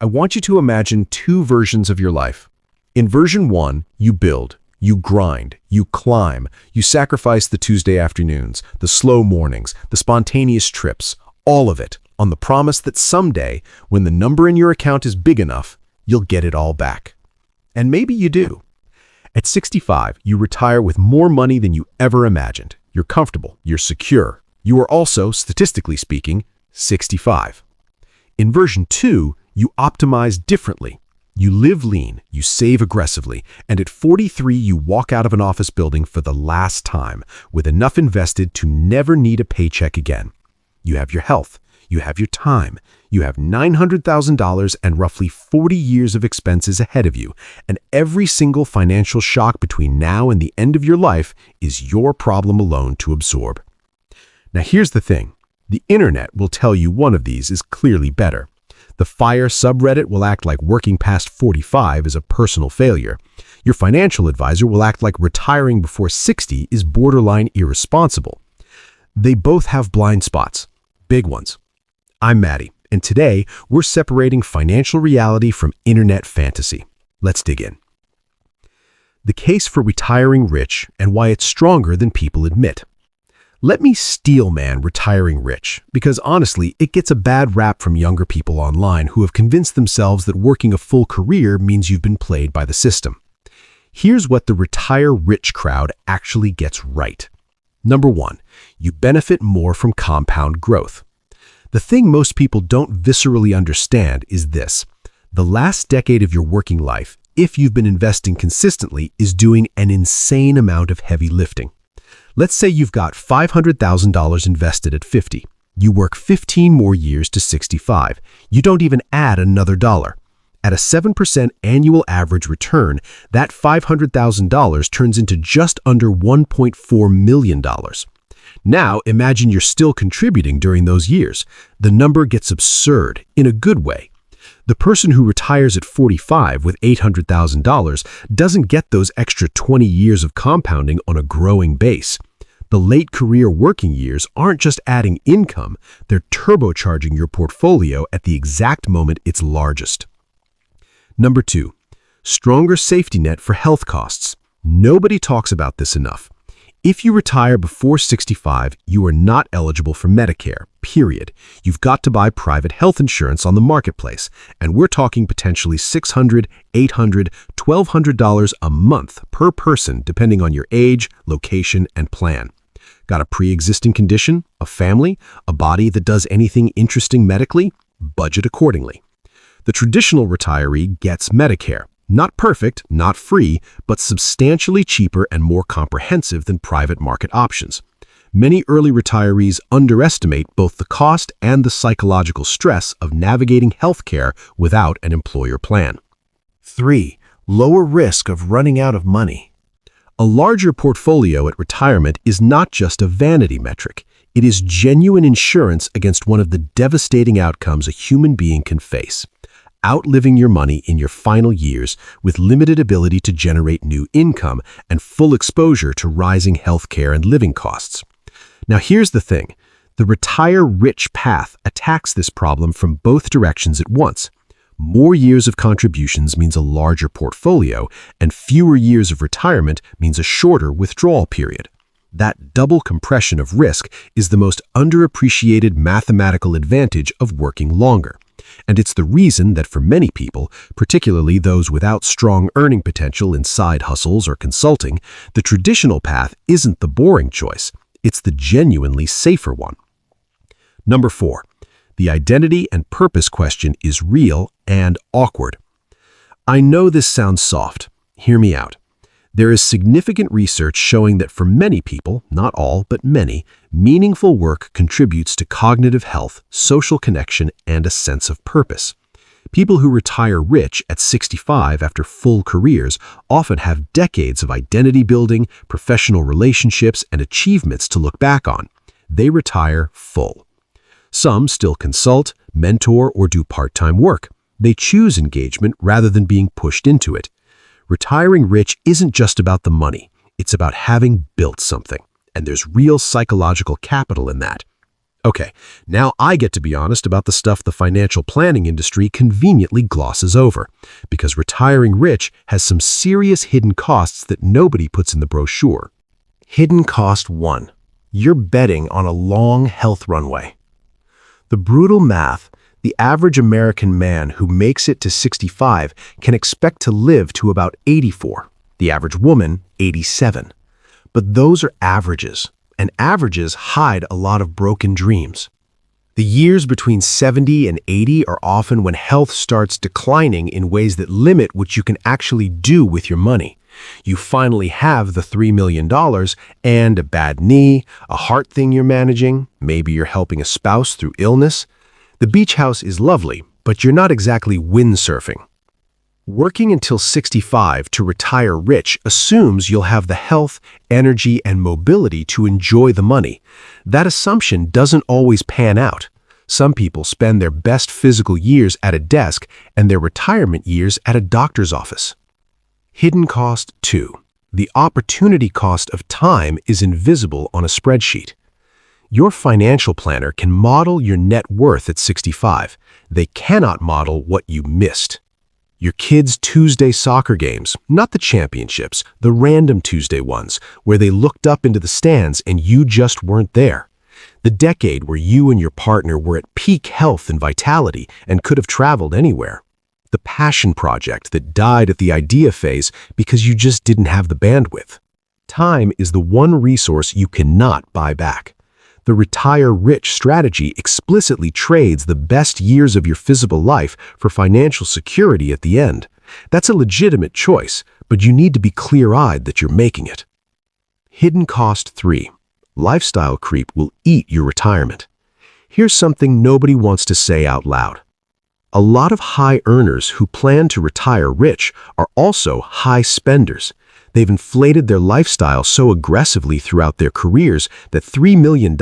I want you to imagine two versions of your life. In version 1, you build, you grind, you climb, you sacrifice the Tuesday afternoons, the slow mornings, the spontaneous trips, all of it, on the promise that someday, when the number in your account is big enough, you'll get it all back. And maybe you do. At 65, you retire with more money than you ever imagined. You're comfortable, you're secure. You are also, statistically speaking, 65. In version 2, you optimize differently. You live lean, you save aggressively, and at 43 you walk out of an office building for the last time, with enough invested to never need a paycheck again. You have your health, you have your time, you have $900,000 and roughly 40 years of expenses ahead of you, and every single financial shock between now and the end of your life is your problem alone to absorb. Now here's the thing. The internet will tell you one of these is clearly better. The FIRE subreddit will act like working past 45 is a personal failure. Your financial advisor will act like retiring before 60 is borderline irresponsible. They both have blind spots, big ones. I'm Maddie, and today we're separating financial reality from internet fantasy. Let's dig in. The case for retiring rich and why it's stronger than people admit. Let me steel man retiring rich, because honestly, it gets a bad rap from younger people online who have convinced themselves that working a full career means you've been played by the system. Here's what the retire rich crowd actually gets right. Number 1, you benefit more from compound growth. The thing most people don't viscerally understand is this. The last decade of your working life, if you've been investing consistently, is doing an insane amount of heavy lifting. Let's say you've got $500,000 invested at 50. You work 15 more years to 65. You don't even add another dollar. At a 7% annual average return, that $500,000 turns into just under $1.4 million. Now, imagine you're still contributing during those years. The number gets absurd, in a good way. The person who retires at 45 with $800,000 doesn't get those extra 20 years of compounding on a growing base. The late career working years aren't just adding income, they're turbocharging your portfolio at the exact moment it's largest. Number 2, stronger safety net for health costs. Nobody talks about this enough. If you retire before 65, you are not eligible for Medicare, period. You've got to buy private health insurance on the marketplace, and we're talking potentially $600, $800, $1,200 a month per person depending on your age, location, and plan. Got a pre-existing condition, a family, a body that does anything interesting medically? Budget accordingly. The traditional retiree gets Medicare. Not perfect, not free, but substantially cheaper and more comprehensive than private market options. Many early retirees underestimate both the cost and the psychological stress of navigating healthcare without an employer plan. 3, lower risk of running out of money. A larger portfolio at retirement is not just a vanity metric. It is genuine insurance against one of the devastating outcomes a human being can face. Outliving your money in your final years with limited ability to generate new income and full exposure to rising healthcare and living costs. Now here's the thing. The retire rich path attacks this problem from both directions at once. More years of contributions means a larger portfolio, and fewer years of retirement means a shorter withdrawal period. That double compression of risk is the most underappreciated mathematical advantage of working longer. And it's the reason that for many people, particularly those without strong earning potential in side hustles or consulting, the traditional path isn't the boring choice. It's the genuinely safer one. Number 4, the identity and purpose question is real and awkward. I know this sounds soft. Hear me out. There is significant research showing that for many people, not all, but many, meaningful work contributes to cognitive health, social connection, and a sense of purpose. People who retire rich at 65 after full careers often have decades of identity building, professional relationships, and achievements to look back on. They retire full. Some still consult, mentor, or do part-time work. They choose engagement rather than being pushed into it. Retiring rich isn't just about the money. It's about having built something, and there's real psychological capital in that. Okay, now I get to be honest about the stuff the financial planning industry conveniently glosses over, because retiring rich has some serious hidden costs that nobody puts in the brochure. Hidden cost 1. You're betting on a long health runway. The brutal math: the average American man who makes it to 65 can expect to live to about 84, the average woman 87. But those are averages, and averages hide a lot of broken dreams. The years between 70 and 80 are often when health starts declining in ways that limit what you can actually do with your money. You finally have the $3 million and a bad knee, a heart thing you're managing, maybe you're helping a spouse through illness. The beach house is lovely, but you're not exactly windsurfing. Working until 65 to retire rich assumes you'll have the health, energy, and mobility to enjoy the money. That assumption doesn't always pan out. Some people spend their best physical years at a desk and their retirement years at a doctor's office. Hidden cost 2. The opportunity cost of time is invisible on a spreadsheet. Your financial planner can model your net worth at 65. They cannot model what you missed. Your kids' Tuesday soccer games, not the championships, the random Tuesday ones, where they looked up into the stands and you just weren't there. The decade where you and your partner were at peak health and vitality and could have traveled anywhere. The passion project that died at the idea phase because you just didn't have the bandwidth. Time is the one resource you cannot buy back. The retire rich strategy explicitly trades the best years of your physical life for financial security at the end. That's a legitimate choice, but you need to be clear-eyed that you're making it. Hidden cost 3. Lifestyle creep will eat your retirement. Here's something nobody wants to say out loud. A lot of high earners who plan to retire rich are also high spenders. They've inflated their lifestyle so aggressively throughout their careers that $3 million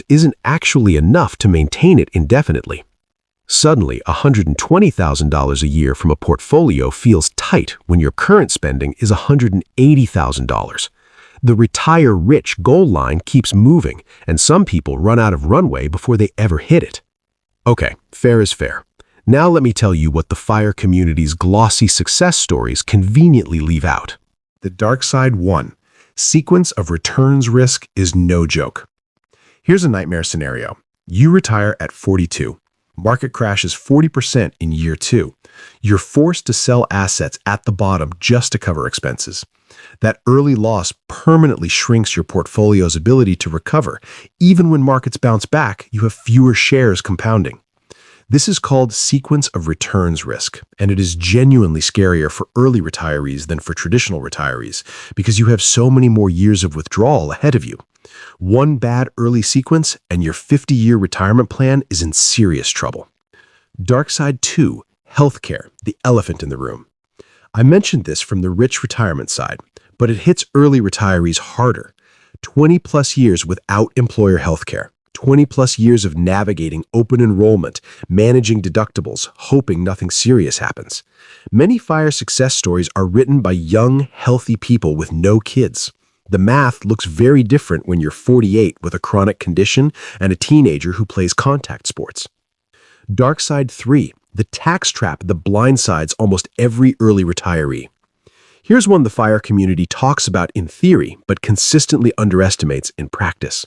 isn't actually enough to maintain it indefinitely. Suddenly, $120,000 a year from a portfolio feels tight when your current spending is $180,000. The retire rich goal line keeps moving, and some people run out of runway before they ever hit it. Okay, fair is fair. Now let me tell you what the FIRE community's glossy success stories conveniently leave out. The dark side 1. Sequence of returns risk is no joke. Here's a nightmare scenario. You retire at 42. Market crashes 40% in year 2. You're forced to sell assets at the bottom just to cover expenses. That early loss permanently shrinks your portfolio's ability to recover. Even when markets bounce back, you have fewer shares compounding. This is called sequence of returns risk, and it is genuinely scarier for early retirees than for traditional retirees because you have so many more years of withdrawal ahead of you. One bad early sequence and your 50-year retirement plan is in serious trouble. Dark side 2, healthcare, the elephant in the room. I mentioned this from the rich retirement side, but it hits early retirees harder. 20-plus years without employer healthcare. 20-plus years of navigating open enrollment, managing deductibles, hoping nothing serious happens. Many FIRE success stories are written by young, healthy people with no kids. The math looks very different when you're 48 with a chronic condition and a teenager who plays contact sports. Dark side 3, the tax trap that blindsides almost every early retiree. Here's one the FIRE community talks about in theory, but consistently underestimates in practice.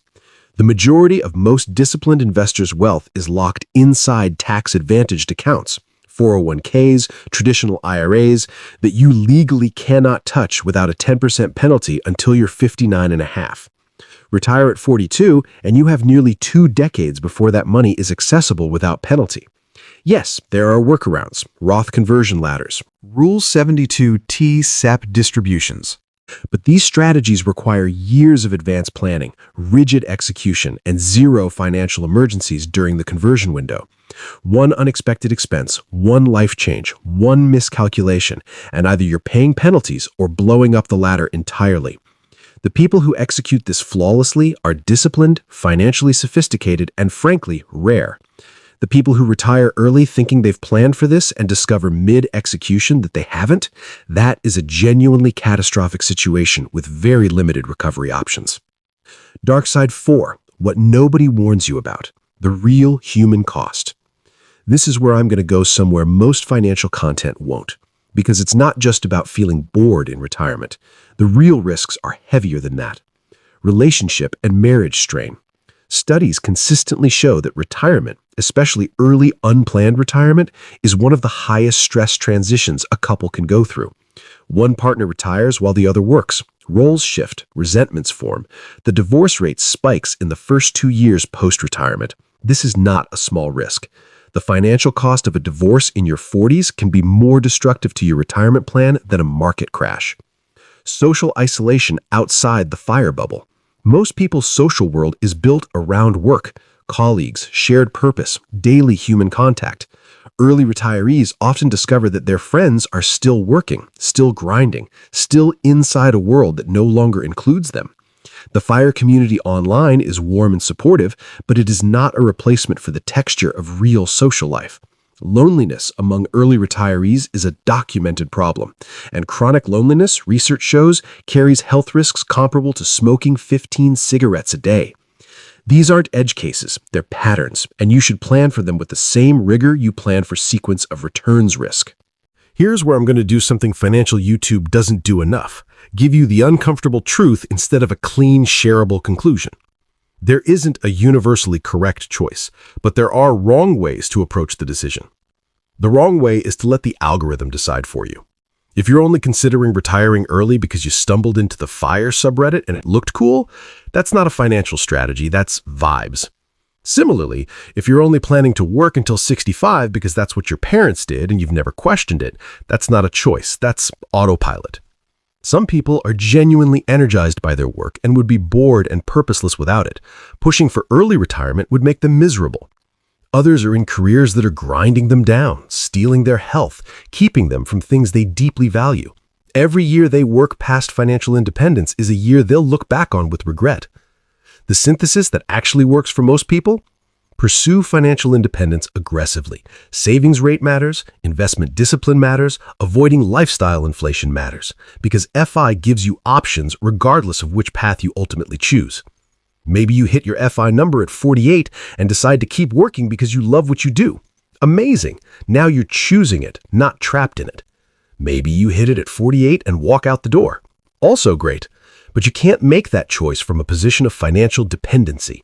The majority of most disciplined investors' wealth is locked inside tax-advantaged accounts, 401ks, traditional IRAs, that you legally cannot touch without a 10% penalty until you're 59 and a half. Retire at 42, and you have nearly 2 decades before that money is accessible without penalty. Yes, there are workarounds, Roth conversion ladders, Rule 72T SEP distributions. But these strategies require years of advanced planning, rigid execution, and zero financial emergencies during the conversion window. One unexpected expense, one life change, one miscalculation, and either you're paying penalties or blowing up the ladder entirely. The people who execute this flawlessly are disciplined, financially sophisticated, and frankly, rare. The people who retire early thinking they've planned for this and discover mid-execution that they haven't, that is a genuinely catastrophic situation with very limited recovery options. Dark side 4, what nobody warns you about. the real human cost. This is where I'm going to go somewhere most financial content won't, because it's not just about feeling bored in retirement. The real risks are heavier than that. Relationship and marriage strain. Studies consistently show that retirement, especially early unplanned retirement, is one of the highest stress transitions a couple can go through. One partner retires while the other works. Roles shift, resentments form. The divorce rate spikes in the first 2 years post-retirement. This is not a small risk. The financial cost of a divorce in your 40s can be more destructive to your retirement plan than a market crash. Social isolation outside the fire bubble. Most people's social world is built around work, colleagues, shared purpose, daily human contact. Early retirees often discover that their friends are still working, still grinding, still inside a world that no longer includes them. The FIRE community online is warm and supportive, but it is not a replacement for the texture of real social life. Loneliness among early retirees is a documented problem, and chronic loneliness, research shows, carries health risks comparable to smoking 15 cigarettes a day. These aren't edge cases, they're patterns, and you should plan for them with the same rigor you plan for sequence of returns risk. Here's where I'm going to do something financial YouTube doesn't do enough. Give you the uncomfortable truth instead of a clean, shareable conclusion. There isn't a universally correct choice, but there are wrong ways to approach the decision. The wrong way is to let the algorithm decide for you. If you're only considering retiring early because you stumbled into the FIRE subreddit and it looked cool, that's not a financial strategy, that's vibes. Similarly, if you're only planning to work until 65 because that's what your parents did and you've never questioned it, that's not a choice, that's autopilot. Some people are genuinely energized by their work and would be bored and purposeless without it. Pushing for early retirement would make them miserable. Others are in careers that are grinding them down, stealing their health, keeping them from things they deeply value. Every year they work past financial independence is a year they'll look back on with regret. The synthesis that actually works for most people? Pursue financial independence aggressively. Savings rate matters, investment discipline matters, avoiding lifestyle inflation matters, because FI gives you options regardless of which path you ultimately choose. Maybe you hit your FI number at 48 and decide to keep working because you love what you do. Amazing! Now you're choosing it, not trapped in it. Maybe you hit it at 48 and walk out the door. Also great, but you can't make that choice from a position of financial dependency.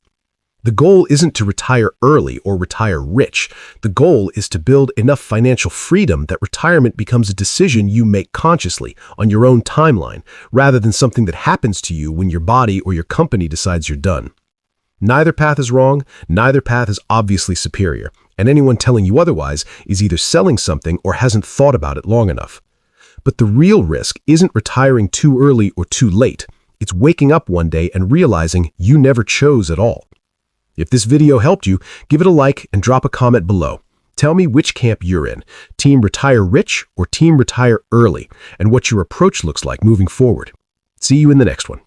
The goal isn't to retire early or retire rich. The goal is to build enough financial freedom that retirement becomes a decision you make consciously on your own timeline, rather than something that happens to you when your body or your company decides you're done. Neither path is wrong, neither path is obviously superior, and anyone telling you otherwise is either selling something or hasn't thought about it long enough. But the real risk isn't retiring too early or too late. It's waking up one day and realizing you never chose at all. If this video helped you, give it a like and drop a comment below. Tell me which camp you're in, Team Retire Rich or Team Retire Early, and what your approach looks like moving forward. See you in the next one.